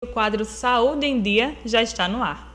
O quadro Saúde em Dia já está no ar.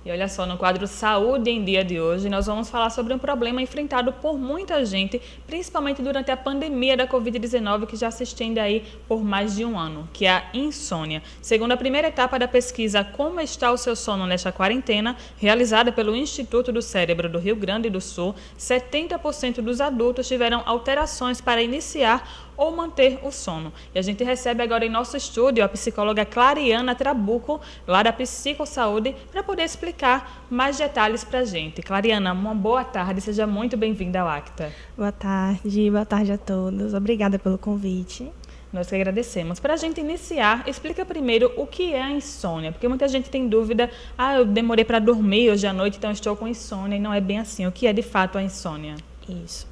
E olha só, no quadro Saúde em Dia de hoje, nós vamos falar sobre um problema enfrentado por muita gente, principalmente durante a pandemia da Covid-19, que já se estende aí por mais de um ano, que é a insônia. Segundo a primeira etapa da pesquisa Como está o seu sono nesta quarentena, realizada pelo Instituto do Cérebro do Rio Grande do Sul, 70% dos adultos tiveram alterações para iniciar ou manter o sono. E a gente recebe agora em nosso estúdio a psicóloga Clariana Trabuco, lá da Psicossaúde, para poder explicar mais detalhes para a gente. Clariana, uma boa tarde, seja muito bem-vinda ao Acta. Boa tarde a todos. Obrigada pelo convite. Nós que agradecemos. Para a gente iniciar, explica primeiro o que é a insônia, porque muita gente tem dúvida, eu demorei para dormir hoje à noite, então estou com insônia, e não é bem assim. O que é de fato a insônia? Isso.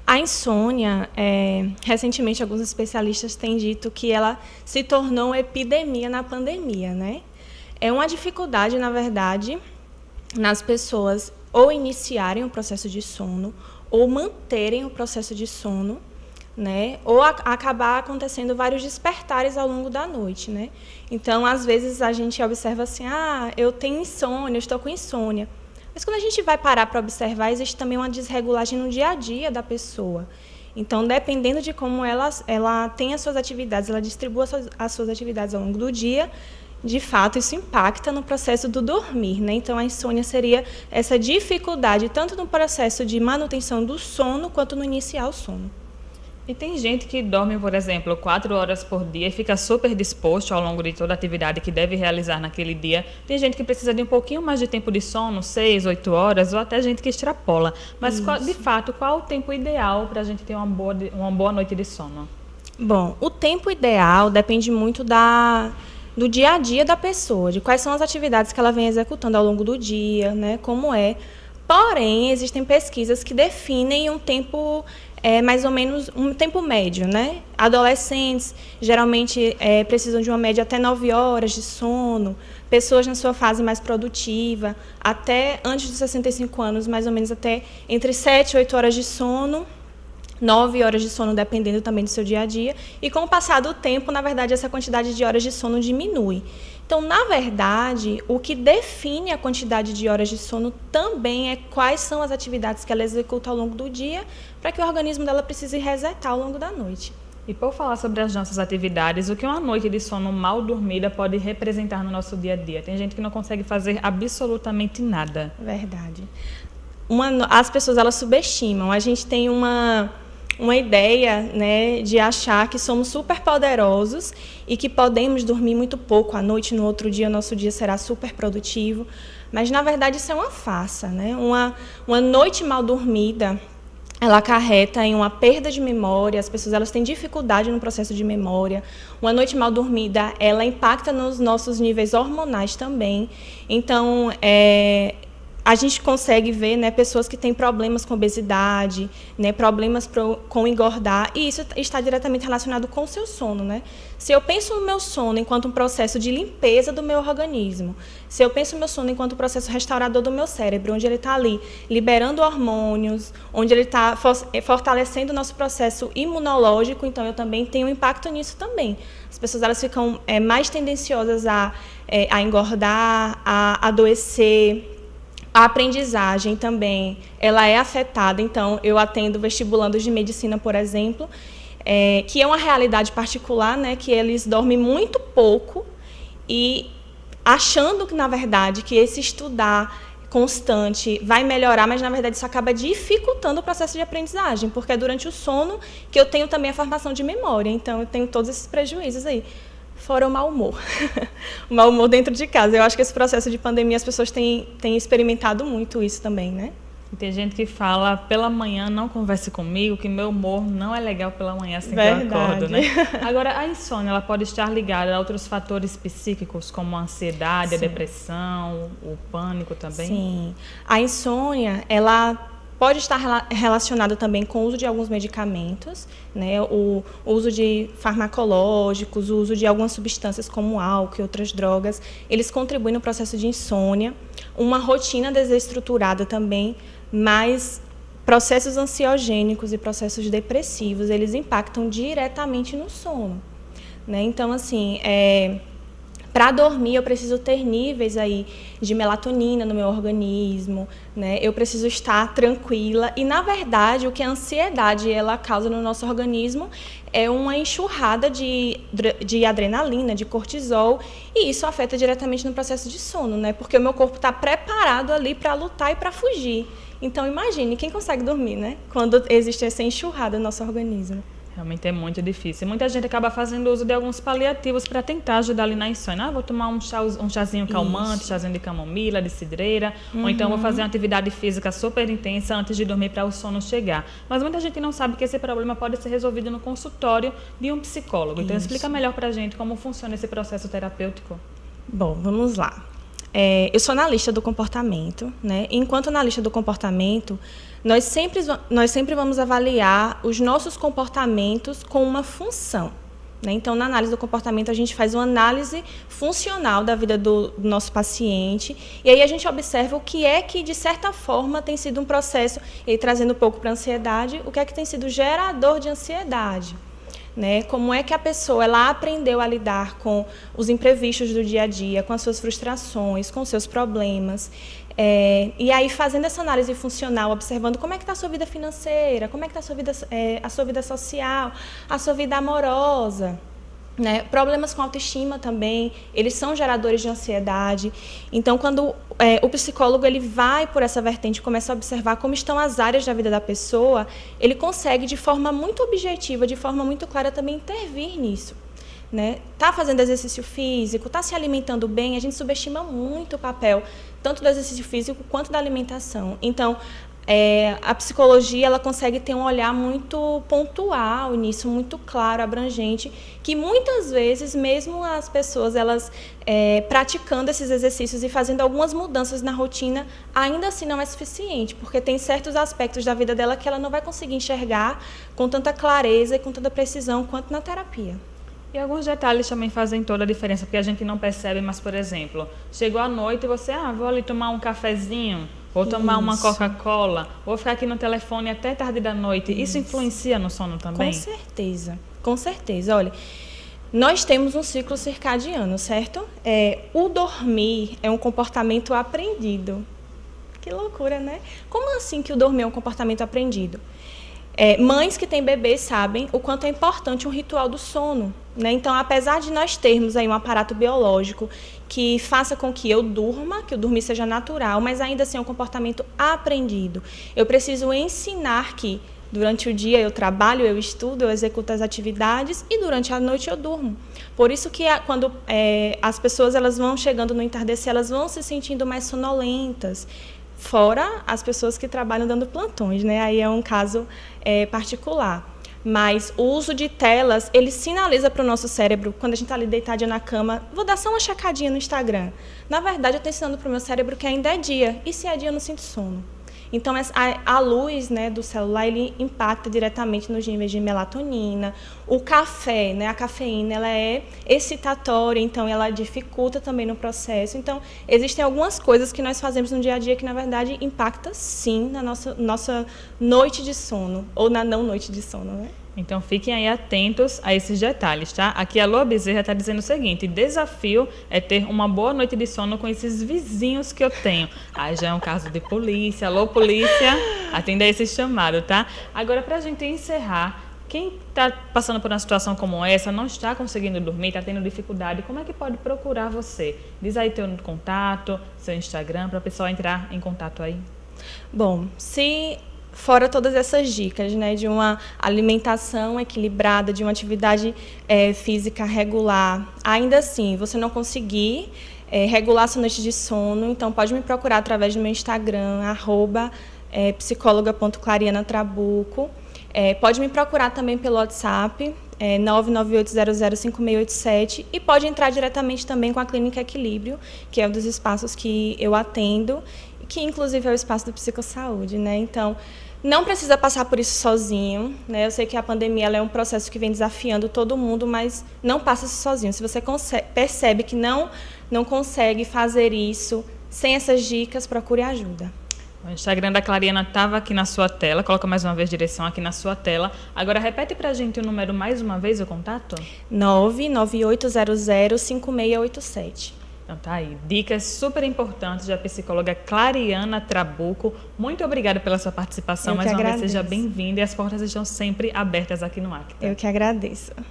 A insônia, recentemente alguns especialistas têm dito que ela se tornou uma epidemia na pandemia, né? É uma dificuldade, na verdade, nas pessoas ou iniciarem o processo de sono ou manterem o processo de sono, né? Ou acabar acontecendo vários despertares ao longo da noite, né? Então, às vezes a gente observa assim, eu tenho insônia, eu estou com insônia. Mas quando a gente vai parar para observar, existe também uma desregulagem no dia a dia da pessoa. Então, dependendo de como ela tem as suas atividades, ela distribui as suas atividades ao longo do dia, de fato, isso impacta no processo do dormir, né? Então, a insônia seria essa dificuldade, tanto no processo de manutenção do sono, quanto no iniciar o sono. E tem gente que dorme, por exemplo, 4 horas por dia e fica super disposto ao longo de toda a atividade que deve realizar naquele dia. Tem gente que precisa de um pouquinho mais de tempo de sono, 6, 8 horas, ou até gente que extrapola. Mas, de fato, qual o tempo ideal para a gente ter uma boa noite de sono? Bom, o tempo ideal depende muito do dia a dia da pessoa, de quais são as atividades que ela vem executando ao longo do dia, né? Como é. Porém, existem pesquisas que definem um tempo, mais ou menos um tempo médio, né? Adolescentes geralmente precisam de uma média até 9 horas de sono, pessoas na sua fase mais produtiva, até antes dos 65 anos, mais ou menos até entre 7 e 8 horas de sono, 9 horas de sono, dependendo também do seu dia a dia. E com o passar do tempo, na verdade, essa quantidade de horas de sono diminui. Então, na verdade, o que define a quantidade de horas de sono também é quais são as atividades que ela executa ao longo do dia, para que o organismo dela precise resetar ao longo da noite. E por falar sobre as nossas atividades, o que uma noite de sono mal dormida pode representar no nosso dia a dia? Tem gente que não consegue fazer absolutamente nada. Verdade. As pessoas, elas subestimam. A gente tem uma ideia, né, de achar que somos super poderosos e que podemos dormir muito pouco à noite, no outro dia o nosso dia será super produtivo, mas na verdade isso é uma farsa, né? Uma noite mal dormida, ela acarreta em uma perda de memória, as pessoas elas têm dificuldade no processo de memória. Uma noite mal dormida, ela impacta nos nossos níveis hormonais também. Então, a gente consegue ver, né, pessoas que têm problemas com obesidade, né, problemas com engordar, e isso está diretamente relacionado com o seu sono, né? Se eu penso no meu sono enquanto um processo de limpeza do meu organismo, se eu penso no meu sono enquanto um processo restaurador do meu cérebro, onde ele está ali liberando hormônios, onde ele está fortalecendo o nosso processo imunológico, então eu também tenho um impacto nisso também. As pessoas elas ficam mais tendenciosas a engordar, a adoecer. A aprendizagem também, ela é afetada. Então, eu atendo vestibulandos de medicina, por exemplo, que é uma realidade particular, né, que eles dormem muito pouco e achando que, na verdade, que esse estudar constante vai melhorar, mas, na verdade, isso acaba dificultando o processo de aprendizagem, porque é durante o sono que eu tenho também a formação de memória. Então, eu tenho todos esses prejuízos aí. Fora o mau humor. O mau humor dentro de casa. Eu acho que esse processo de pandemia, as pessoas têm experimentado muito isso também, né? E tem gente que fala, pela manhã não converse comigo, que meu humor não é legal pela manhã assim Verdade. que eu acordo, né? Agora, a insônia, ela pode estar ligada a outros fatores psíquicos, como a ansiedade, Sim. a depressão, o pânico também? Sim. A insônia, ela pode estar relacionado também com o uso de alguns medicamentos, né? O uso de farmacológicos, o uso de algumas substâncias como álcool e outras drogas, eles contribuem no processo de insônia. Uma rotina desestruturada também, mas processos ansiogênicos e processos depressivos, eles impactam diretamente no sono, né? Então, assim, para dormir, eu preciso ter níveis aí de melatonina no meu organismo, né? Eu preciso estar tranquila. E, na verdade, o que a ansiedade ela causa no nosso organismo é uma enxurrada de adrenalina, de cortisol, e isso afeta diretamente no processo de sono, né? Porque o meu corpo está preparado ali para lutar e para fugir. Então, imagine, quem consegue dormir, né? Quando existe essa enxurrada no nosso organismo. Realmente é muito difícil. Muita gente acaba fazendo uso de alguns paliativos para tentar ajudar ali na insônia. Vou tomar um chazinho calmante, chazinho de camomila, de cidreira, ou então vou fazer uma atividade física super intensa antes de dormir para o sono chegar. Mas muita gente não sabe que esse problema pode ser resolvido no consultório de um psicólogo. Então, explica melhor para a gente como funciona esse processo terapêutico. Bom, vamos lá. Eu sou analista do comportamento, né? Enquanto analista do comportamento, nós sempre vamos avaliar os nossos comportamentos com uma função, né? Então, na análise do comportamento, a gente faz uma análise funcional da vida do nosso paciente, e aí a gente observa o que é que, de certa forma, tem sido um processo, e aí, trazendo um pouco para a ansiedade, o que é que tem sido gerador de ansiedade. Né? Como é que a pessoa ela aprendeu a lidar com os imprevistos do dia a dia, com as suas frustrações, com os seus problemas. E aí, fazendo essa análise funcional, observando como é que está a sua vida financeira, como é que está a sua vida social, a sua vida amorosa. Né? Problemas com autoestima também, eles são geradores de ansiedade. Então, quando o psicólogo ele vai por essa vertente, começa a observar como estão as áreas da vida da pessoa, ele consegue, de forma muito objetiva, de forma muito clara, também intervir nisso. Né? Tá fazendo exercício físico, tá se alimentando bem, a gente subestima muito o papel, tanto do exercício físico quanto da alimentação. Então, a psicologia ela consegue ter um olhar muito pontual nisso, muito claro, abrangente, que muitas vezes, mesmo as pessoas elas praticando esses exercícios e fazendo algumas mudanças na rotina, ainda assim não é suficiente, porque tem certos aspectos da vida dela que ela não vai conseguir enxergar com tanta clareza e com tanta precisão quanto na terapia. E alguns detalhes também fazem toda a diferença, porque a gente não percebe, mas, por exemplo, chegou a noite e você, vou ali tomar um cafezinho, ou tomar uma Coca-Cola, ou ficar aqui no telefone até tarde da noite. Isso influencia no sono também? Com certeza. Olha, nós temos um ciclo circadiano, certo? O dormir é um comportamento aprendido. Que loucura, né? Como assim que o dormir é um comportamento aprendido? Mães que têm bebês sabem o quanto é importante um ritual do sono, né? Então, apesar de nós termos aí um aparato biológico que faça com que eu durma, que o dormir seja natural, mas ainda assim é um comportamento aprendido. Eu preciso ensinar que durante o dia eu trabalho, eu estudo, eu executo as atividades e durante a noite eu durmo. Por isso que quando as pessoas elas vão chegando no entardecer, elas vão se sentindo mais sonolentas. Fora as pessoas que trabalham dando plantões, né? Aí é um caso particular. Mas o uso de telas, ele sinaliza para o nosso cérebro, quando a gente está ali deitadinha na cama, vou dar só uma checadinha no Instagram. Na verdade, eu estou ensinando para o meu cérebro que ainda é dia, e se é dia eu não sinto sono. Então, a luz, né, do celular, ele impacta diretamente nos níveis de melatonina. O café, né, a cafeína, ela é excitatória, então ela dificulta também no processo. Então, existem algumas coisas que nós fazemos no dia a dia que, na verdade, impacta sim na nossa noite de sono, ou na não noite de sono, né? Então, fiquem aí atentos a esses detalhes, tá? Aqui a Lua Bezerra está dizendo o seguinte: desafio é ter uma boa noite de sono com esses vizinhos que eu tenho. Já é um caso de polícia. Alô, polícia, atenda esse chamado, tá? Agora, para a gente encerrar, quem está passando por uma situação como essa, não está conseguindo dormir, está tendo dificuldade, como é que pode procurar você? Diz aí teu contato, seu Instagram, para o pessoal entrar em contato aí. Bom, fora todas essas dicas, né, de uma alimentação equilibrada, de uma atividade física regular, ainda assim, você não conseguir regular sua noite de sono, então pode me procurar através do meu Instagram, psicologa.clarianatrabuco. Pode me procurar também pelo WhatsApp, 998005687, e pode entrar diretamente também com a Clínica Equilíbrio, que é um dos espaços que eu atendo, que inclusive é o espaço do Psicossaúde, né? Então, não precisa passar por isso sozinho, né? Eu sei que a pandemia ela é um processo que vem desafiando todo mundo, mas não passa isso sozinho. Se você percebe que não consegue fazer isso sem essas dicas, procure ajuda. O Instagram da Clariana estava aqui na sua tela. Coloca mais uma vez a direção aqui na sua tela. Agora repete para a gente o número mais uma vez, o contato. 998005687. Então tá aí, dicas super importantes da psicóloga Clariana Trabuco. Muito obrigada pela sua participação. Mais uma vez, seja bem-vinda e as portas estão sempre abertas aqui no Acta. Eu que agradeço.